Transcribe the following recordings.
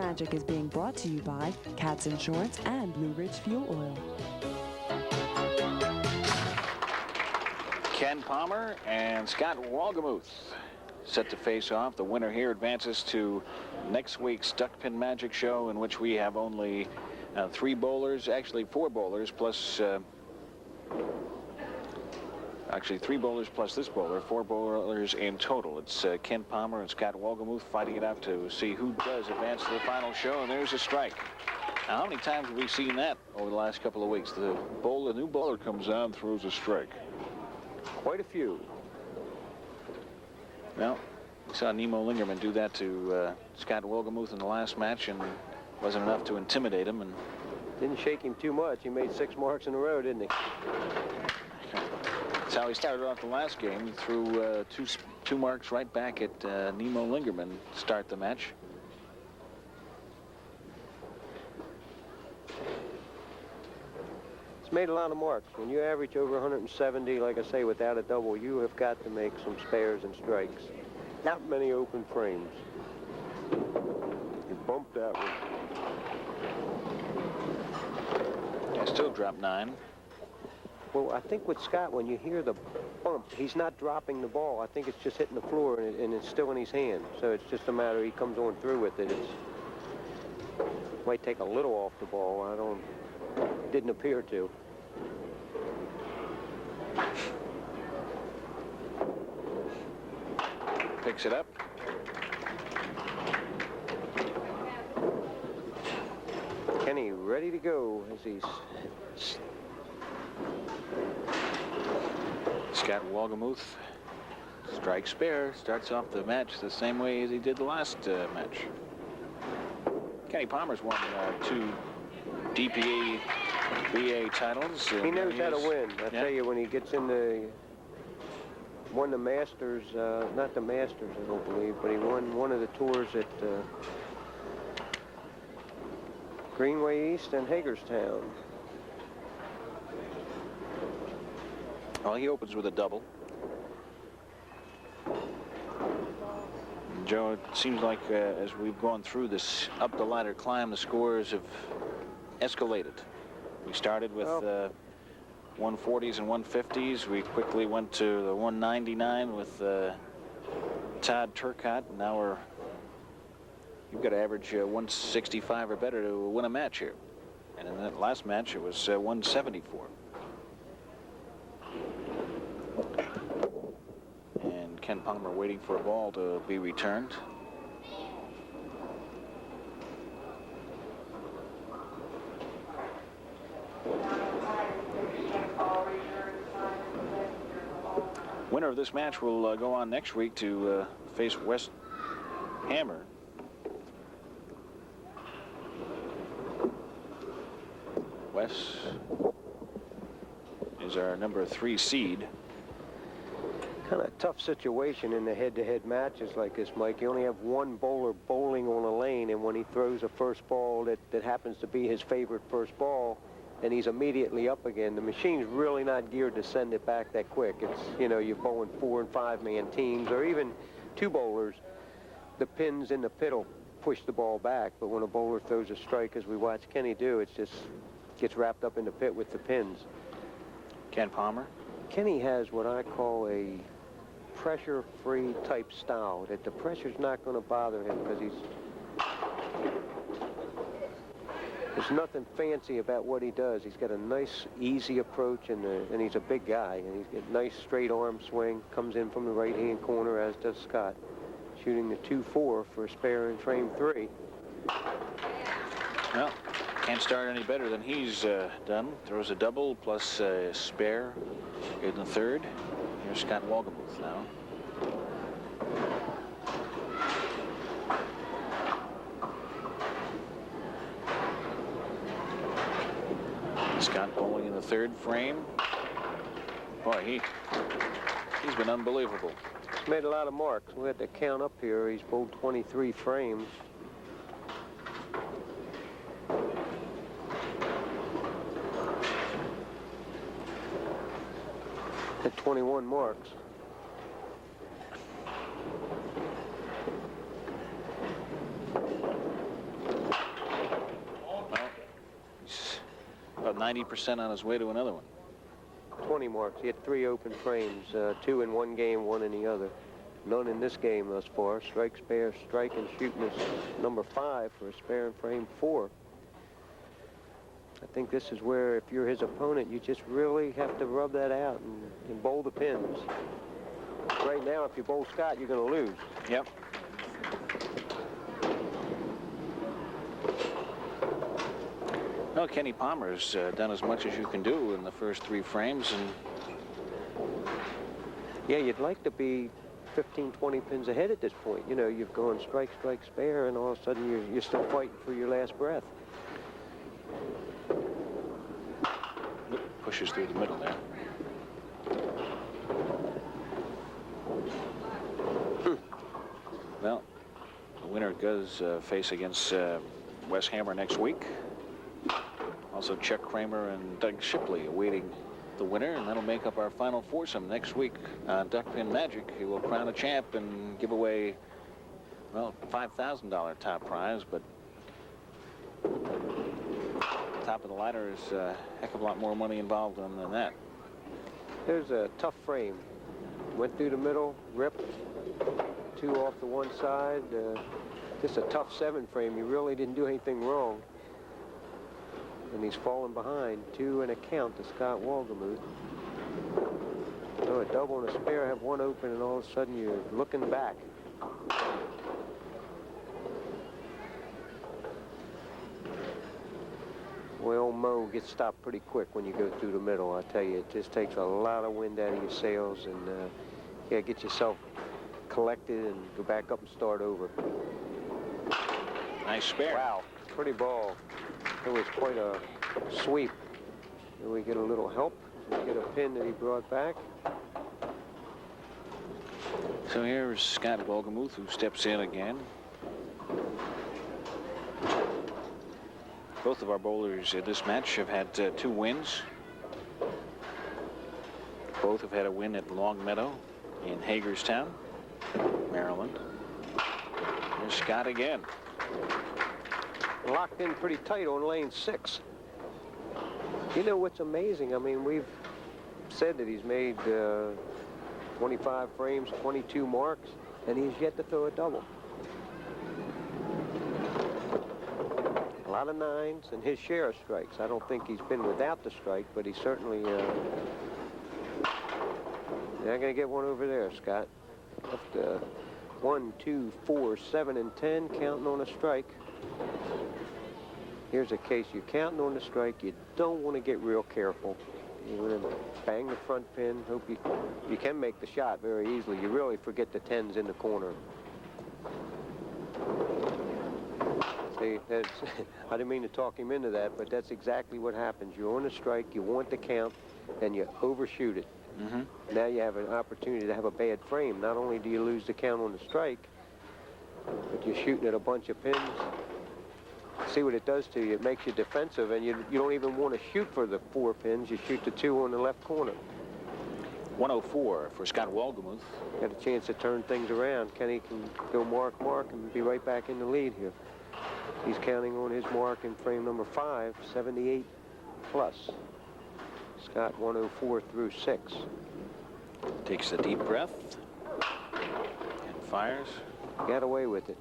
Magic is being brought to you by Katz Insurance and Blue Ridge Fuel Oil. Ken Palmer and Scott Wolgamouth set to face off. The winner here advances to next week's Duckpin Magic Show, in which we have only 3 bowlers, actually 4 bowlers, plus actually 3 bowlers plus this bowler, 4 bowlers in total. It's Ken Palmer and Scott Wolgamouth fighting it out to see who does advance to the final show, and there's a strike. Now, how many times have we seen that over the last couple of weeks? The new bowler comes on, throws a strike. Quite a few. Well, we saw Nemo Lingerman do that to Scott Wolgamouth in the last match, and wasn't enough to intimidate him. And didn't shake him too much. He made 6 marks in a row, didn't he? That's how he started off the last game. He threw two marks right back at Nemo Lingerman to start the match. It's made a lot of marks. When you average over 170, like I say, without a double, you have got to make some spares and strikes. Not many open frames. You bumped that one. Yeah, still dropped 9. Well, I think with Scott, when you hear the bump, he's not dropping the ball. I think it's just hitting the floor, and it's still in his hand. So it's just a matter he comes on through with it. It might take a little off the ball. Didn't appear to. Picks it up. Kenny ready to go as he's... Scott Wolgamouth strikes spare, starts off the match the same way as he did the last match. Kenny Palmer's won 2 DPBA titles. He knows how to win. I tell you, when he gets won the Masters, not the Masters, I don't believe, but he won one of the tours at Greenway East and Hagerstown. Well, he opens with a double. Joe, it seems like as we've gone through this up the ladder climb, the scores have escalated. We started with 140s and 150s. We quickly went to the 199 with Todd Turcotte. Now you've got to average 165 or better to win a match here. And in that last match, it was 174. And Ken Palmer waiting for a ball to be returned. Winner of this match will go on next week to face Wes Hammer. Wes is our number 3 seed. Kind of tough situation in the head-to-head matches like this, Mike. You only have one bowler bowling on a lane, and when he throws a first ball that happens to be his favorite first ball, and he's immediately up again, the machine's really not geared to send it back that quick. It's, you know, you're bowling 4- and 5-man teams, or even 2 bowlers. The pins in the pit will push the ball back, but when a bowler throws a strike, as we watched Kenny do, it just gets wrapped up in the pit with the pins. Ken Palmer? Kenny has what I call a pressure-free type style, that the pressure's not going to bother him because there's nothing fancy about what he does. He's got a nice, easy approach, and he's a big guy, and he's got a nice straight arm swing, comes in from the right-hand corner, as does Scott, shooting the 2-4 for a spare in frame 3. Well, can't start any better than he's done. Throws a double plus a spare in the 3rd. Here's Scott Wolgamouth now. Scott bowling in the 3rd frame. Boy, he's been unbelievable. He's made a lot of marks. We had to count up here. He's bowled 23 frames. At 21 marks. about 90% on his way to another one. 20 marks. He had 3 open frames, 2 in one game, 1 in the other. None in this game thus far. Strike, spare, strike, and shooting is number 5 for a spare and frame 4. I think this is where, if you're his opponent, you just really have to rub that out and bowl the pins. Right now, if you bowl Scott, you're going to lose. Yep. Well, Kenny Palmer's done as much as you can do in the first 3 frames, and yeah, you'd like to be 15, 20 pins ahead at this point. You know, you've gone strike, strike, spare, and all of a sudden you're still fighting for your last breath. pushes through the middle there. Well, the winner does face against Wes Hammer next week. Also Chuck Kramer and Doug Shipley awaiting the winner, and that'll make up our final foursome next week on Duckpin Magic. He will crown a champ and give away, well, $5,000 top prize, but top of the ladder is a heck of a lot more money involved than that. Here's a tough frame. Went through the middle, ripped, 2 off the one side. Just a tough 7 frame. You really didn't do anything wrong. And he's falling behind 2 and a count to Scott Wolgamouth. So a double and a spare, have 1 open, and all of a sudden you're looking back. Boy, old Mo gets stopped pretty quick when you go through the middle. I tell you, it just takes a lot of wind out of your sails, and yeah, get yourself collected and go back up and start over. Nice spare. Wow, pretty ball. It was quite a sweep. And we get a little help. We get a pin that he brought back. So here's Scott Wolgamouth, who steps in again. Both of our bowlers in this match have had 2 wins. Both have had a win at Long Meadow in Hagerstown, Maryland. Here's Scott again. Locked in pretty tight on lane 6. You know what's amazing? I mean, we've said that he's made 25 frames, 22 marks, and he's yet to throw a double. A lot of 9s and his share of strikes. I don't think he's been without the strike, but he certainly not going to get one over there, Scott. Left 1, 2, 4, 7, and 10, counting on a strike. Here's a case you're counting on the strike. You don't want to get real careful. You want to bang the front pin. Hope you can make the shot very easily. You really forget the 10s in the corner. See, that's, I didn't mean to talk him into that, but that's exactly what happens. You're on a strike, you want the count, and you overshoot it. Mm-hmm. Now you have an opportunity to have a bad frame. Not only do you lose the count on the strike, but you're shooting at a bunch of pins. See what it does to you. It makes you defensive, and you don't even want to shoot for the 4 pins. You shoot the 2 on the left corner. 104 for Scott Wolgamouth. Got a chance to turn things around. Kenny can go mark, and be right back in the lead here. He's counting on his mark in frame number 5, 78 plus. Scott 104 through 6. Takes a deep breath and fires. Got away with it.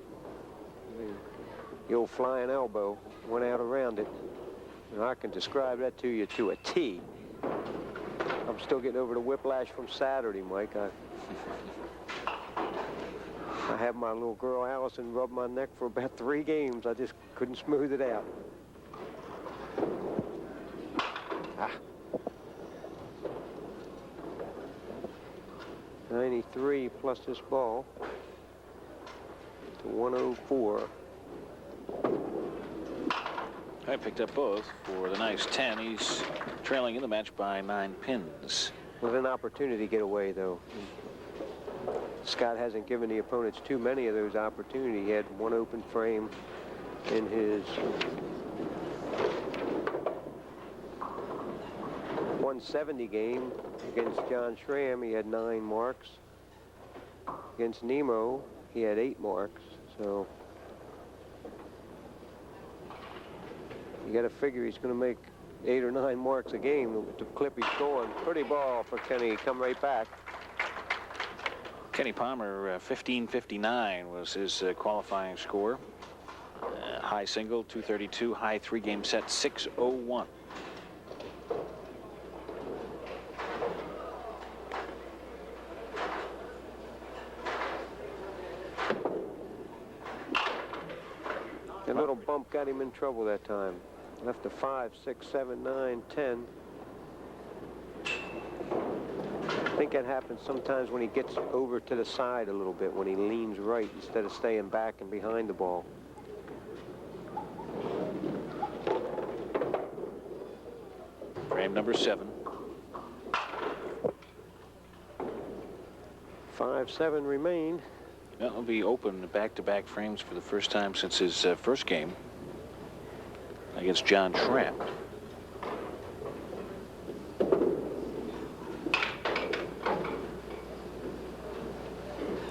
The old flying elbow went out around it. And I can describe that to you to a T. I'm still getting over the whiplash from Saturday, Mike. I had my little girl Allison rub my neck for about 3 games. I just couldn't smooth it out. 93 plus this ball to 104. I picked up both for the nice 10. He's trailing in the match by 9 pins. With an opportunity to get away, though. Scott hasn't given the opponents too many of those opportunities. He had 1 open frame in his 170 game against John Schramm. He had 9 marks. Against Nemo, he had 8 marks. So you got to figure he's going to make 8 or 9 marks a game with the clip he's going. Pretty ball for Kenny. Come right back. Kenny Palmer, 1559 was his qualifying score. High single, 232. High 3-game set, 601. The little bump got him in trouble that time. Left a 5, 6, 7, 9, 10. I think that happens sometimes when he gets over to the side a little bit, when he leans right instead of staying back and behind the ball. Frame number 7. 5, 7 remain. That'll be open back-to-back frames for the first time since his first game against John Trapp.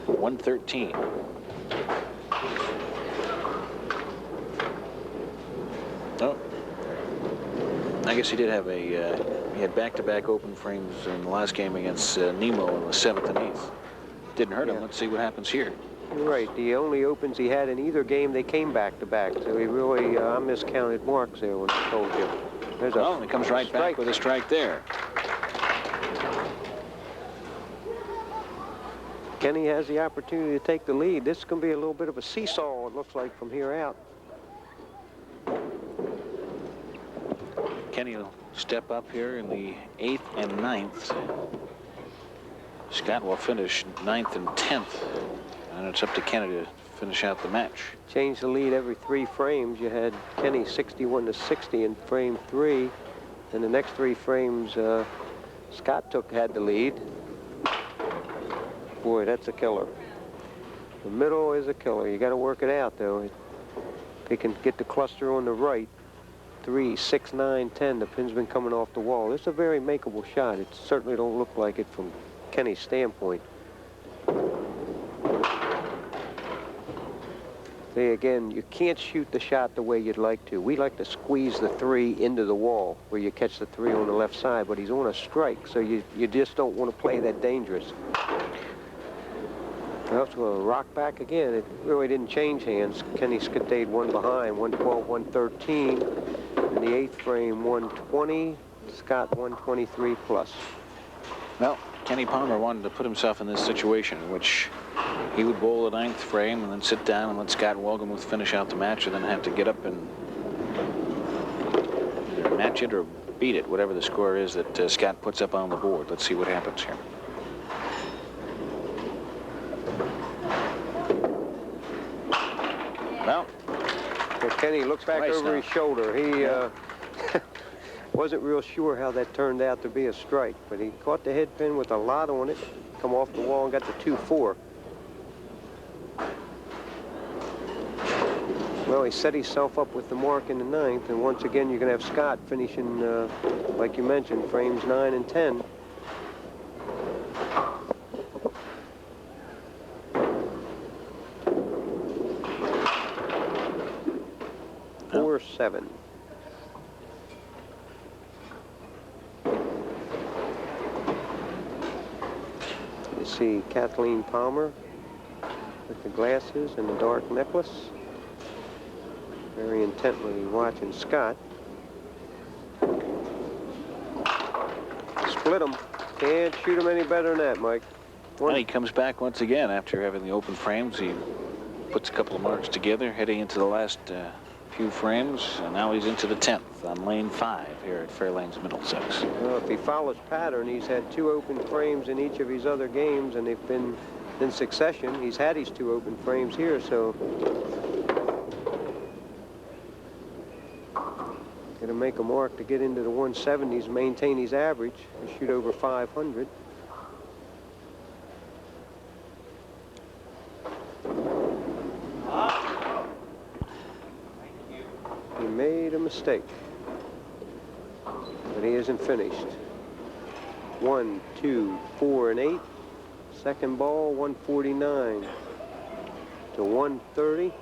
.113. Oh, I guess he did have he had back-to-back open frames in the last game against Nemo in the 7th and 8th. Didn't hurt him. Let's see what happens here. You're right. The only opens he had in either game, they came back-to-back. So he really, I miscounted marks there when I told you. There's and he comes right back with a strike there. Kenny has the opportunity to take the lead. This is going to be a little bit of a seesaw, it looks like, from here out. Kenny will step up here in the 8th and 9th. Scott will finish 9th and 10th, and it's up to Kenny to finish out the match. Change the lead every 3 frames. You had Kenny 61 to 60 in frame 3, and the next 3 frames Scott had the lead. Boy, that's a killer. The middle is a killer. You got to work it out, though. If they can get the cluster on the right, 3, 6, 9, 10. The pin's been coming off the wall. It's a very makeable shot. It certainly don't look like it from Kenny's standpoint. See, again, you can't shoot the shot the way you'd like to. We like to squeeze the 3 into the wall where you catch the 3 on the left side, but he's on a strike, so you just don't want to play that dangerous. Well, so a rock back again. It really didn't change hands. Kenny stayed 1 behind, 112, 113. In the 8th frame, 120. Scott 123 plus. Well, Kenny Palmer wanted to put himself in this situation in which he would bowl the 9th frame and then sit down and let Scott Wolgamouth finish out the match, and then have to get up and either match it or beat it, whatever the score is that Scott puts up on the board. Let's see what happens here. Well, Kenny looks back over his shoulder. He wasn't real sure how that turned out to be a strike, but he caught the head pin with a lot on it, come off the wall and got the 2-4. Well, he set himself up with the mark in the 9th, and once again you're going to have Scott finishing, like you mentioned, frames 9 and 10. Four, 7. You see Kathleen Palmer with the glasses and the dark necklace, very intently watching Scott. Split him. Can't shoot him any better than that, Mike. And he comes back once again after having the open frames. He puts a couple of marks together, heading into the last few frames, and now he's into the 10th on lane 5 here at Fairlanes Middlesex. Well, if he follows pattern, he's had 2 open frames in each of his other games, and they've been in succession. He's had his 2 open frames here, so going to make a mark to get into the 170s, maintain his average, and shoot over 500. He made a mistake, but he isn't finished. 1, 2, 4, and 8. Second ball, 149 to 130.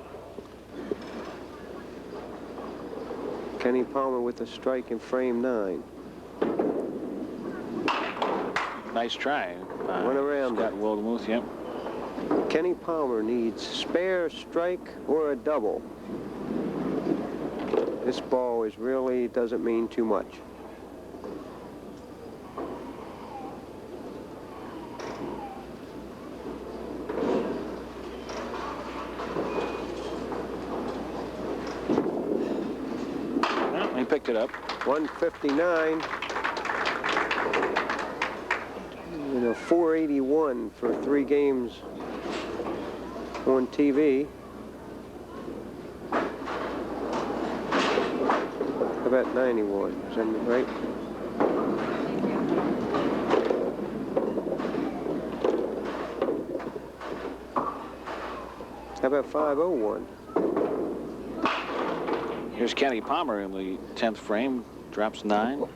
Kenny Palmer with a strike in frame 9. Nice try. Went around Scott it. Wolgamouth, yep. Kenny Palmer needs spare strike or a double. This ball is really doesn't mean too much. Well, he picked it up. 159. And a 481 for 3 games on TV. How about 91? Is that right? How about 501? Here's Kenny Palmer in the 10th frame. Drops 9.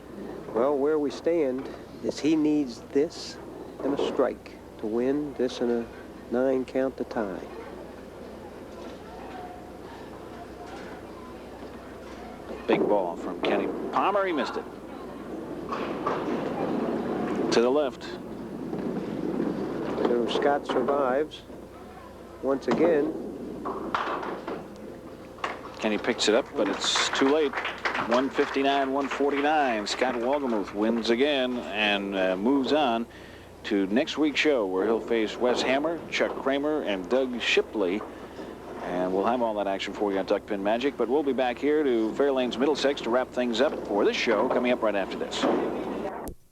Well, where we stand is he needs this and a strike to win, this and a 9 count to tie. Big ball from Kenny Palmer. He missed it. To the left. So Scott survives once again. Kenny picks it up, but it's too late. 159, 149. Scott Wolgamouth wins again and moves on to next week's show, where he'll face Wes Hammer, Chuck Kramer, and Doug Shipley. And we'll have all that action for you on Duckpin Magic. But we'll be back here to Fairlane's Middlesex to wrap things up for this show coming up right after this.